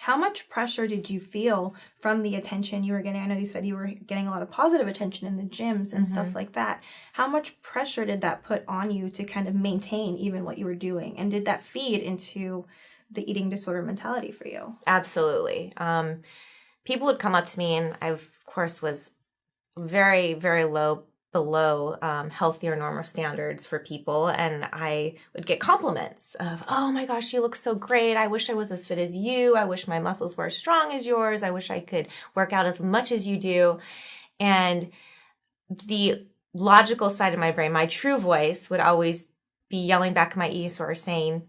How much pressure did you feel from the attention you were getting? I know you said you were getting a lot of positive attention in the gyms and stuff like that. How much pressure did that put on you to kind of maintain even what you were doing? And did that feed into the eating disorder mentality for you? Absolutely. People would come up to me, and I, of course, was very, very below healthier normal standards for people. And I would get compliments of, oh my gosh, you look so great. I wish I was as fit as you. I wish my muscles were as strong as yours. I wish I could work out as much as you do. And the logical side of my brain, my true voice, would always be yelling back at my eating disorder saying,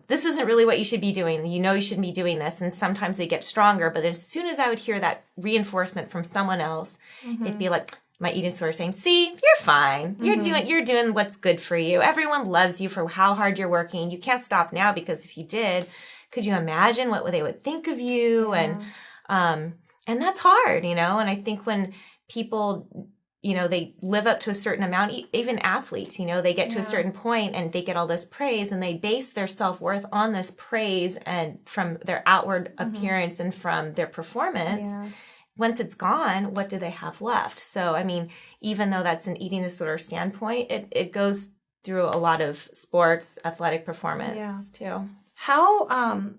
this isn't really what you should be doing. You shouldn't be doing this. And sometimes they get stronger. But as soon as I would hear that reinforcement from someone else, it'd be like my eating disorder saying, see, you're fine. You're doing what's good for you. Everyone loves you for how hard you're working. You can't stop now, because if you did, could you imagine what they would think of you? Yeah. And that's hard, And I think when people, they live up to a certain amount, even athletes, they get to a certain point and they get all this praise, and they base their self-worth on this praise and from their outward appearance and from their performance. Yeah. Once it's gone, what do they have left? So, I mean, even though that's an eating disorder standpoint, it goes through a lot of sports, athletic performance too. How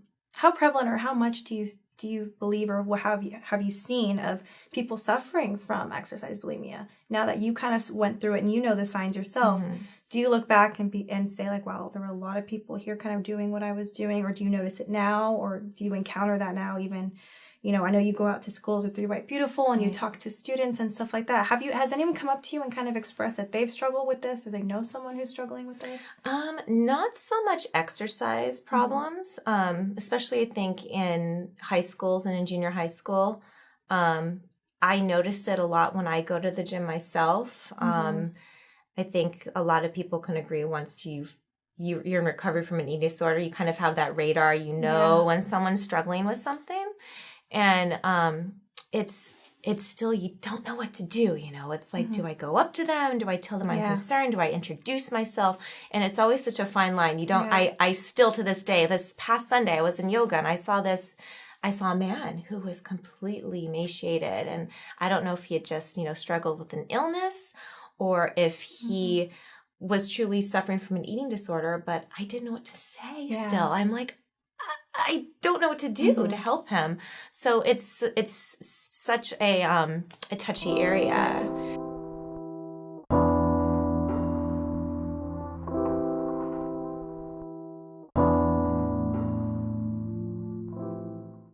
prevalent or how much do you believe, or what have you seen of people suffering from exercise bulimia? Now that you kind of went through it and you know the signs yourself, do you look back and say like, wow, there were a lot of people here kind of doing what I was doing, or do you notice it now, or do you encounter that now even? I know you go out to schools with 3 White Beautiful and you talk to students and stuff like that. Has anyone come up to you and kind of expressed that they've struggled with this, or they know someone who's struggling with this? Not so much exercise problems, especially I think in high schools and in junior high school. I notice it a lot when I go to the gym myself. I think a lot of people can agree once you're in recovery from an eating disorder, you kind of have that radar, when someone's struggling with something. And it's still, you don't know what to do, It's like, do I go up to them? Do I tell them I'm concerned? Do I introduce myself? And it's always such a fine line. I still to this day, this past Sunday, I was in yoga and I saw a man who was completely emaciated. And I don't know if he had just, struggled with an illness or if he was truly suffering from an eating disorder, but I didn't know what to say still. I'm like, I don't know what to do to help him. So it's such a touchy area.